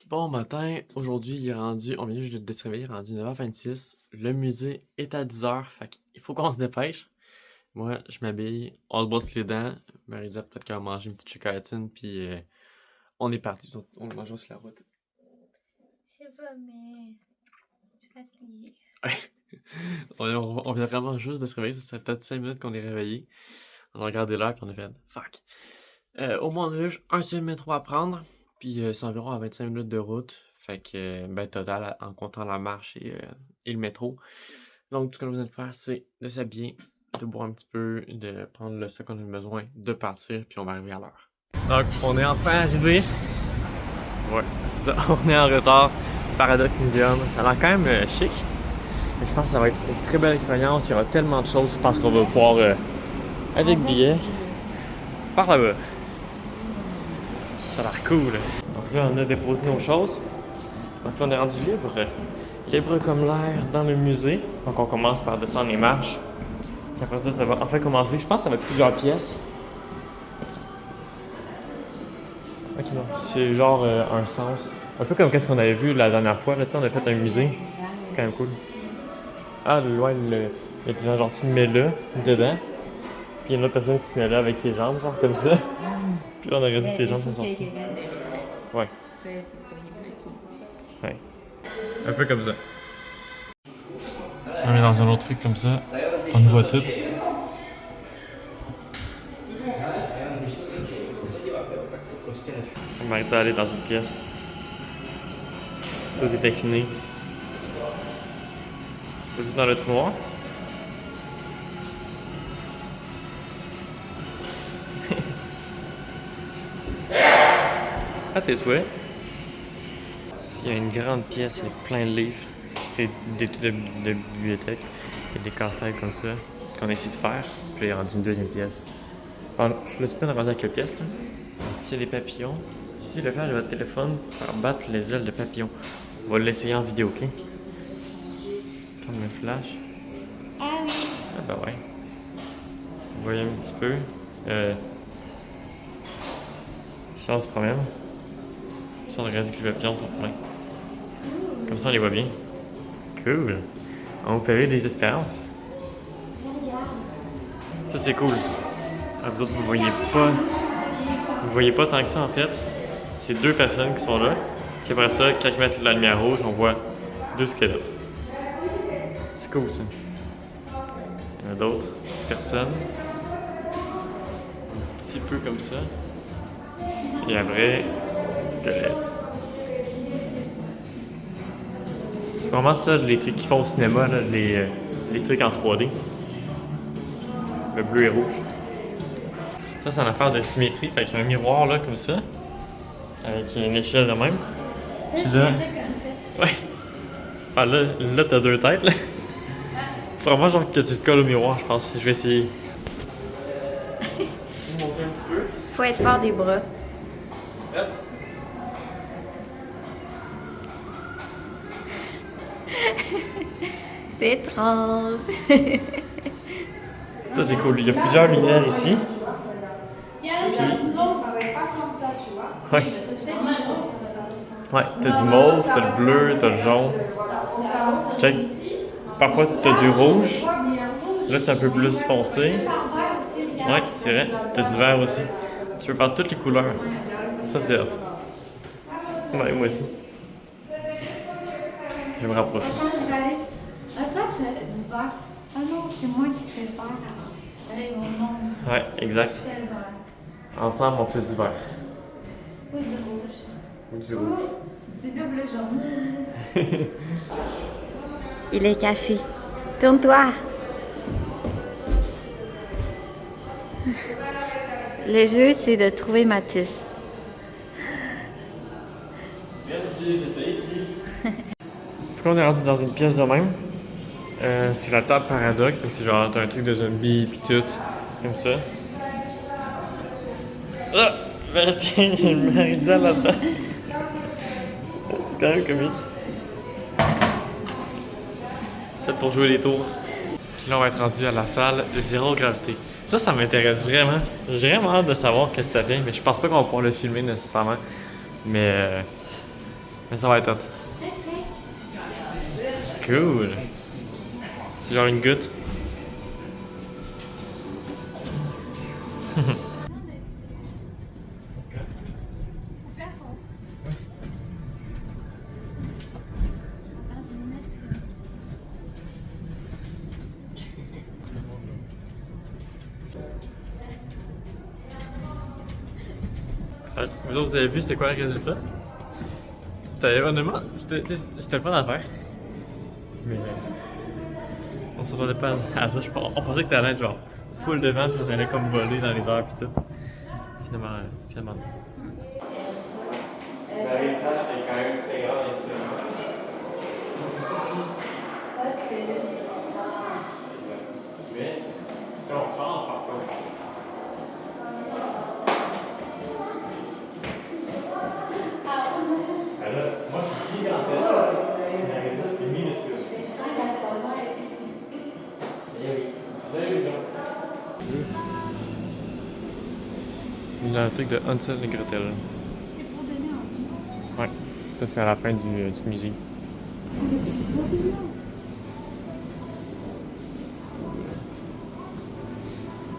Bon matin, aujourd'hui il est rendu, on vient juste de se réveiller, il est rendu 9h26. Le musée est à 10h, fait qu'il faut qu'on se dépêche. Moi, je m'habille, on se brosse les dents. Marie dit peut-être qu'elle va manger une petite chocolatine, puis on est parti. On va manger sur la route. Je sais pas, mais je suis fatiguée. On vient vraiment juste de se réveiller, ça fait peut-être 5 minutes qu'on est réveillé. On a regardé l'heure, puis on a fait fuck. Au moins, on a juste un seul métro à prendre, puis c'est environ à 25 minutes de route. Fait que, total, en comptant la marche et le métro. Donc, tout ce qu'on a besoin de faire, c'est de s'habiller, de boire un petit peu, de prendre le stock qu'on a besoin, de partir, puis on va arriver à l'heure. Donc, on est enfin arrivé. Ouais, c'est ça, on est en retard. Paradox Museum, ça a l'air quand même chic. Mais je pense que ça va être une très belle expérience. Il y aura tellement de choses. Je pense qu'on va pouvoir, avec billet, par là-bas. Ça a l'air cool. Donc là, on a déposé nos choses. Donc là, on est rendu libre. Libre comme l'air dans le musée. Donc on commence par descendre les marches. Et après ça, ça va enfin commencer. Je pense que ça va être plusieurs pièces. Ok, non. C'est genre un sens. Un peu comme qu'est-ce qu'on avait vu la dernière fois. Là, tu sais, on a fait un musée. C'était quand même cool. Ah, loin, il y a des gens genre, tu te mets là, dedans. Puis il y a une autre personne qui se met là avec ses jambes, genre comme ça. Puis là, on aurait dit que tes jambes sont sorties. Ouais. Ouais. Un peu comme ça. Si on est dans un autre truc comme ça, on voit tout. On va arrêter d'aller dans une pièce. Tout est incliné. Vous êtes dans le trou noir? Ah, tes souhaits. Ici, il y a une grande pièce avec plein de livres. Des trucs de bibliothèque. Et des casse-têtes comme ça qu'on essaie de faire. Puis là, il est rendu une deuxième pièce. Alors, je laisse pas de rendu à quelle pièce, là. Ici, il y a des papillons. Ici, le flash de votre téléphone pour faire battre les ailes de papillons. On va l'essayer en vidéo, ok? Comme le flash. Ah oui. Ah bah ouais. Vous voyez un petit peu. Si on se promène. Si on regarde que les papillons sont pleins. Comme ça on les voit bien. Cool. On vous fait des espérances. Ça c'est cool. Ah, vous autres vous voyez pas. Vous voyez pas tant que ça en fait. C'est deux personnes qui sont là. Puis après ça, quand ils mettent la lumière rouge, on voit deux squelettes. C'est cool ça. Il y en a d'autres personnes. Un petit peu comme ça. Et après, squelette. C'est vraiment ça, les trucs qu'ils font au cinéma, là, les trucs en 3D. Le bleu et rouge. Ça, c'est une affaire de symétrie. Fait qu'il y a un miroir là, comme ça. Avec une échelle de même. Puis là. Ouais. Ah, là t'as deux têtes, là. Faut vraiment genre que tu te colles au miroir, je pense. Je vais essayer. Monter un petit peu. Faut être fort des bras. Hop. C'est étrange. Ça, c'est cool. Il y a plusieurs lumières ici. Ouais. Ouais, t'as du mauve, t'as le bleu, t'as le jaune. Check. Parfois, t'as du rouge. Là, c'est un peu plus foncé. Ouais, c'est vrai. T'as du vert aussi. Tu peux faire toutes les couleurs. Ça, c'est hot. Ouais, moi aussi. Je vais me rapprocher. Ah, toi, t'as du vert. Ah non, c'est moi qui fais peur. Hey, mon nom. Ouais, exact. Je fais le vert. Ensemble, on fait du vert. Ou du rouge. Ou du rouge. Ou du double jaune. Il est caché. Tourne-toi. Le jeu, c'est de trouver Mathis. Merci, j'étais ici. Faut qu'on est rendu dans une pièce de même. C'est la table paradoxe, fait que c'est genre t'as un truc de zombie pis tout, comme ça. Ah! Ben tiens, il y a une Maritza là-dedans. C'est quand même comique. Peut-être pour jouer les tours. Puis là, on va être rendu à la salle de zéro gravité. Ça m'intéresse vraiment. J'ai vraiment hâte de savoir qu'est-ce que ça fait, mais je pense pas qu'on va pouvoir le filmer nécessairement. Mais Mais ça va être hot. Cool. C'est genre une goutte. Vous autres, vous avez vu c'est quoi le résultat? C'était honnêtement, c'était le fun à faire. Mais on s'attendait pas à ça. On pensait que ça allait être genre full de vent, puis on allait comme voler dans les airs puis tout. Finalement. L'atterrissage est quand même très grand ici. Mais si on change par contre. Moi je suis gigantesque, mais ça c'est minuscule. C'est le truc de Hansel et Gretel. C'est pour donner envie. Ouais, ça c'est à la fin du musée. C'est trop mignon.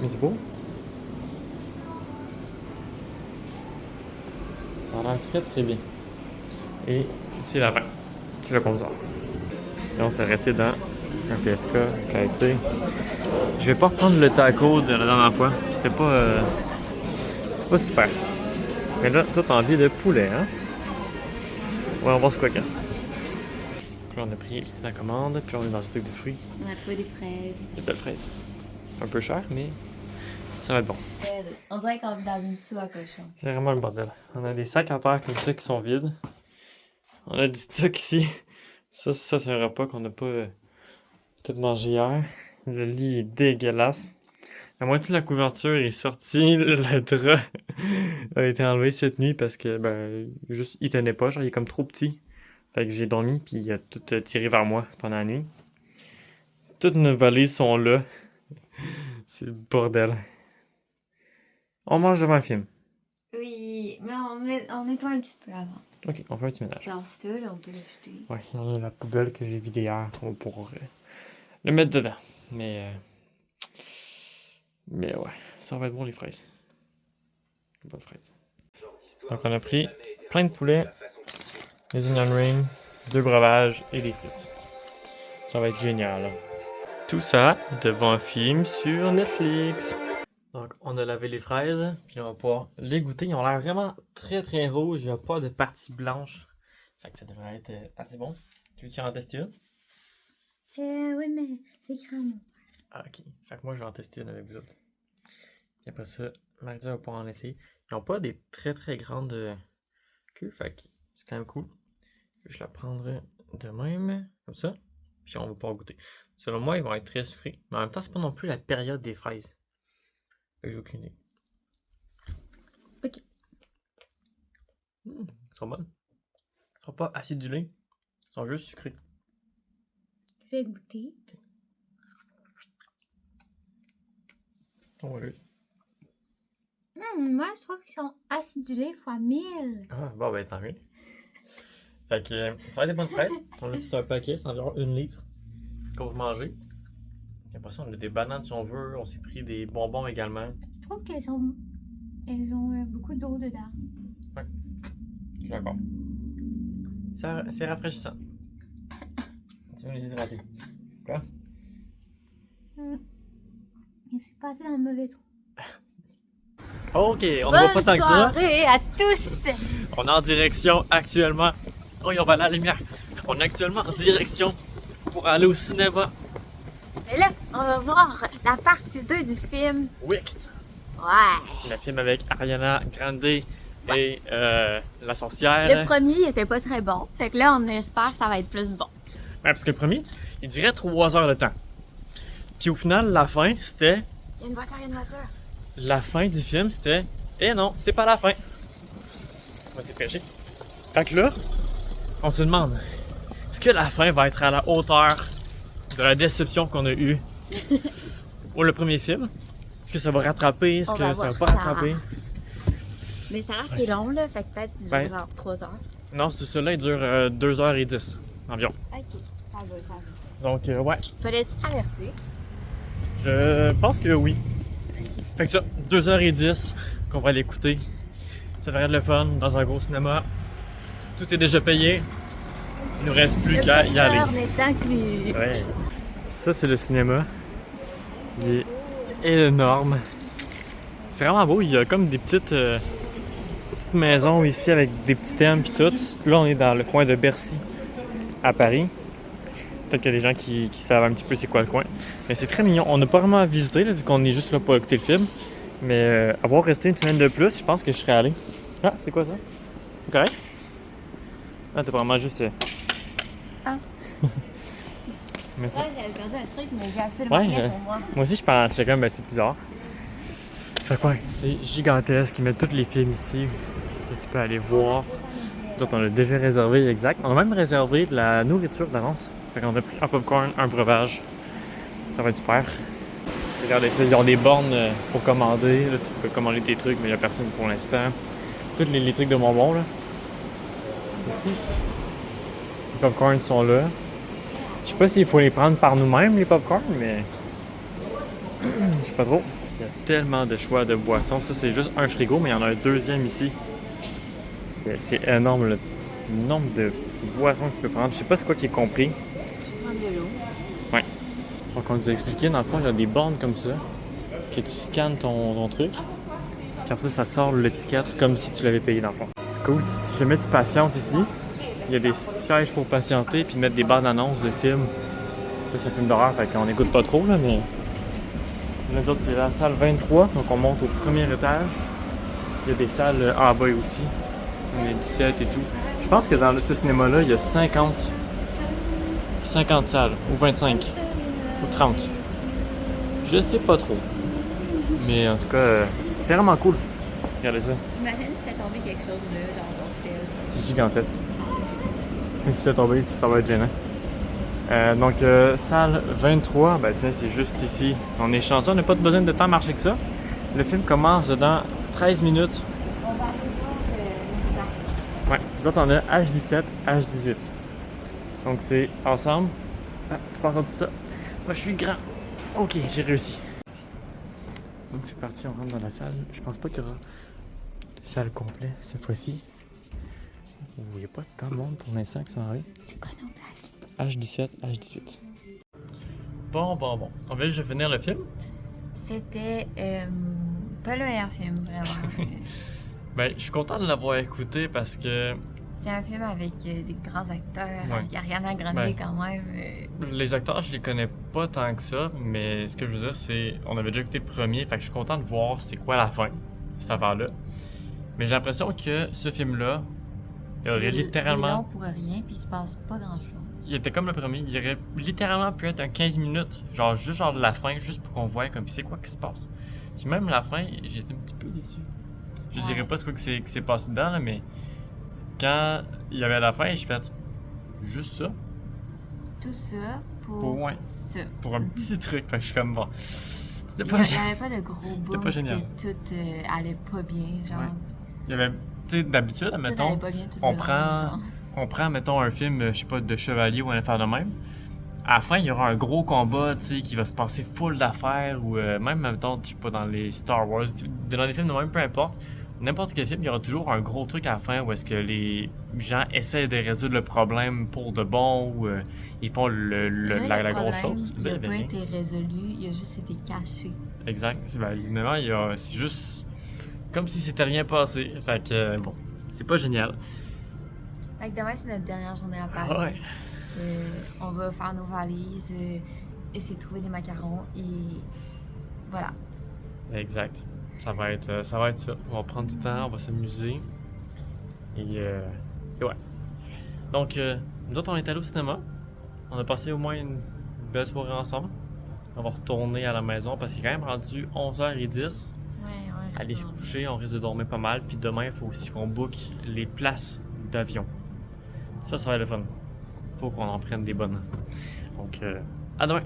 Mais c'est beau. Ça a l'air très très bien. Et c'est la fin. C'est le concert. Là on s'est arrêté dans un PFK, KFC. Je vais pas reprendre le taco de la dernière fois. C'était pas super. Mais là, toi t'as envie de poulet, hein? Ouais, on va voir ce quoi quand. Là on a pris la commande, puis on est dans un truc de fruits. On a trouvé des fraises. Des belles fraises. Un peu cher, mais ça va être bon. On dirait qu'on vit dans une soupe à cochon. C'est vraiment le bordel. On a des sacs en terre comme ça qui sont vides. On a du stock ici. Ça c'est un repas qu'on n'a pas tout mangé hier. Le lit est dégueulasse. La moitié de la couverture est sortie. Le drap a été enlevé cette nuit parce que, juste, il tenait pas. Genre, il est comme trop petit. Fait que j'ai dormi, puis il a tout tiré vers moi pendant la nuit. Toutes nos valises sont là. C'est le bordel. On mange devant un film. Oui, mais on nettoie un petit peu avant. Ok, on fait un petit ménage. Genre ça, là, on peut l'acheter. Ouais, on a la poubelle que j'ai vidée hier. On va pouvoir le mettre dedans. Mais ouais, ça va être bon les fraises. Bonnes fraises. Donc on a pris plein de poulet, des onion rings, 2 breuvages et des frites. Ça va être génial. Tout ça devant un film sur Netflix. Donc on a lavé les fraises, puis on va pouvoir les goûter. Ils ont l'air vraiment très très rouges, il n'y a pas de partie blanche. Fait que ça devrait être assez bon. Tu veux-tu en tester une? Oui, mais j'ai cramé. Ah, ok. Fait que moi, je vais en tester une avec vous autres. Et après ça, Mardi va pouvoir en essayer. Ils n'ont pas des très très grandes queues, fait que c'est quand même cool. Je la prendrai de même, comme ça. Puis on va pouvoir goûter. Selon moi, ils vont être très sucrés. Mais en même temps, c'est pas non plus la période des fraises. Fait que j'ai aucune idée. Ok. Ils sont bonnes. Ils sont pas acidulés. Ils sont juste sucrés. Je vais goûter. On va Moi, je trouve qu'ils sont acidulés fois 1000. Ah, bon, ben tant mieux. Fait que ça va être des bonnes fraises. On a tout un paquet, c'est environ 1 livre qu'on va manger. Et après ça, on a des bananes si on veut. On s'est pris des bonbons également. Je trouve qu'elles ont beaucoup d'eau dedans. Ouais, je suis d'accord. C'est rafraîchissant. Tu veux nous hydrater? Quoi? Je suis passée dans le mauvais trou. Ok, on ne voit pas tant que ça. Bonne soirée à tous! On est en direction actuellement. Oh, on va aller à la lumière. On est actuellement en direction pour aller au cinéma. Mais là, on va voir la partie 2 du film. Wicked. Ouais. Le film avec Ariana Grande et la sorcière. Le premier, il était pas très bon. Fait que là, on espère que ça va être plus bon. Ouais, parce que le premier, il durait 3 heures de temps. Puis au final, la fin, c'était... Il y a une voiture, il y a une voiture. La fin du film, c'était... Eh non, c'est pas la fin. On va dépêcher. Fait que là, on se demande, est-ce que la fin va être à la hauteur de la déception qu'on a eue pour le premier film? Est-ce que ça va rattraper? Est-ce On que va ça va voir pas ça. rattraper? Mais ça a l'air qu'il est long, là. Fait que peut-être Ben, genre 3 heures. Non, celui-là, il dure 2h10 environ. Ok, ça va, ça va. Donc, ouais. Fallait-tu traverser? Je pense que oui. Fait que ça, 2h10 qu'on va l'écouter. Ça devrait être le fun dans un gros cinéma. Tout est déjà payé. Il nous reste plus qu'à y aller. est inclus. Ouais. Ça, c'est le cinéma. Il est énorme. C'est vraiment beau. Il y a comme des petites maisons ici avec des petits thèmes pis tout. Là, on est dans le coin de Bercy, à Paris. Peut-être qu'il y a des gens qui savent un petit peu c'est quoi le coin. Mais c'est très mignon. On n'a pas vraiment à visiter là, vu qu'on est juste là pour écouter le film. Mais avoir resté une semaine de plus, je pense que je serais allé. Ah, c'est quoi ça? C'est correct? Ah, t'as vraiment juste... Ah. Merci. Ouais, j'avais perdu un truc, mais j'ai absolument rien sur moi. Moi aussi, je pense, j'étais comme, ben, c'est bizarre. Fait quoi, c'est gigantesque. Ils mettent tous les films ici. Que tu peux aller voir. Nous autres, on a déjà réservé, exact. On a même réservé de la nourriture d'avance. Fait qu'on a pris un popcorn, un breuvage. Ça va être super. Regardez ça, ils ont des bornes pour commander. Là, tu peux commander tes trucs, mais il n'y a personne pour l'instant. Tous les trucs de bonbons, là. C'est fou. Les popcorns sont là. Je sais pas s'il faut les prendre par nous-mêmes, les popcorns, mais... Je sais pas trop. Il y a tellement de choix de boissons. Ça, c'est juste un frigo, mais il y en a un deuxième ici. C'est énorme le nombre de boissons que tu peux prendre. Je sais pas c'est quoi qui est compris. Prendre de l'eau. Ouais. Donc, on nous a expliqué, dans le fond, il y a des bornes comme ça, que tu scannes ton truc. Puis après ça, ça sort l'étiquette comme si tu l'avais payé, dans le fond. C'est cool. Si jamais tu patientes ici, il y a des sièges pour patienter, puis mettre des bandes annonces de films. Là, c'est un film d'horreur, fait qu'on n'écoute pas trop, là, mais... Là, nous autres, c'est la salle 23, donc on monte au premier étage. Il y a des salles en bas aussi. On est 17 et tout. Je pense que dans ce cinéma-là, il y a 50 salles, ou 25, ou 30. Je sais pas trop. Mais en tout cas, c'est vraiment cool. Regardez ça. Imagine si tu fais tomber quelque chose là, genre ton ciel. C'est gigantesque. Et tu fais tomber ici, ça va être gênant. Donc, salle 23, ben tiens, c'est juste ici. On est chanceux, on n'a pas besoin de temps à marcher que ça. Le film commence dans 13 minutes. On va aller voir Ouais, nous autres, on a H17, H18. Donc, c'est ensemble. Ah, tu passes en tout ça. Moi, je suis grand. Ok, j'ai réussi. Donc, c'est parti, on rentre dans la salle. Je pense pas qu'il y aura de salle complète cette fois-ci. Il n'y a pas tant de monde pour l'instant qui sont arrivés. C'est quoi nos places? H17, H18. Bon. On vient juste de finir le film. C'était pas le meilleur film, vraiment. Ben, je suis content de l'avoir écouté parce que C'est un film avec des grands acteurs, Ouais. avec Ariana Grande Ben. quand même. les acteurs, je les connais pas tant que ça, mais ce que je veux dire, c'est on avait déjà écouté le premier, fait que je suis content de voir c'est quoi la fin, cette affaire-là. Mais j'ai l'impression que ce film-là, il aurait Il est littéralement... long pour rien, puis il se passe pas grand-chose. Il était comme le premier, il aurait littéralement pu être un 15 minutes, genre juste genre de la fin, juste pour qu'on voie comme c'est quoi qui se passe. Puis même la fin, j'ai été un petit peu déçu. Je Ouais. dirais pas ce qui s'est passé dedans, là, mais quand il y avait la fin, j'ai fait juste ça, Tout ça pour, ouais, ça. pour un petit truc, fait que je suis comme bon. C'était Il pas n'y avait pas de gros boom, pas génial. que tout allait pas bien, genre. Ouais. Il y avait, tu sais, d'habitude, Tout mettons, allait pas bien tout on le long, prend- genre. on prend, mettons, un film, je sais pas, de chevalier ou un affaire de même. À la fin, il y aura un gros combat, tu sais, qui va se passer full d'affaires, ou même, mettons, je sais pas, dans les Star Wars, dans les films de même, peu importe, n'importe quel film, il y aura toujours un gros truc à la fin où est-ce que les gens essaient de résoudre le problème pour de bon, ou ils font Là, la le grosse problème, chose. Il Là, n'a il y pas avait été résolu, il a juste été caché. rien. Exact. Évidemment, c'est juste comme si c'était rien passé. Fait que, bon, c'est pas génial. Fait que demain, c'est notre dernière journée à Paris. Ah ouais. On va faire nos valises, essayer de trouver des macarons et voilà. Exact. Ça va être ça. On va prendre du temps, on va s'amuser. Et ouais. Donc, nous autres, on est allés au cinéma. On a passé au moins une belle soirée ensemble. On va retourner à la maison parce qu'il est quand même rendu 11h10. Ouais, Aller se coucher, on risque de dormir pas mal. Puis demain, il faut aussi qu'on book les places d'avion. Ça va être le fun. Faut qu'on en prenne des bonnes. Donc, à demain!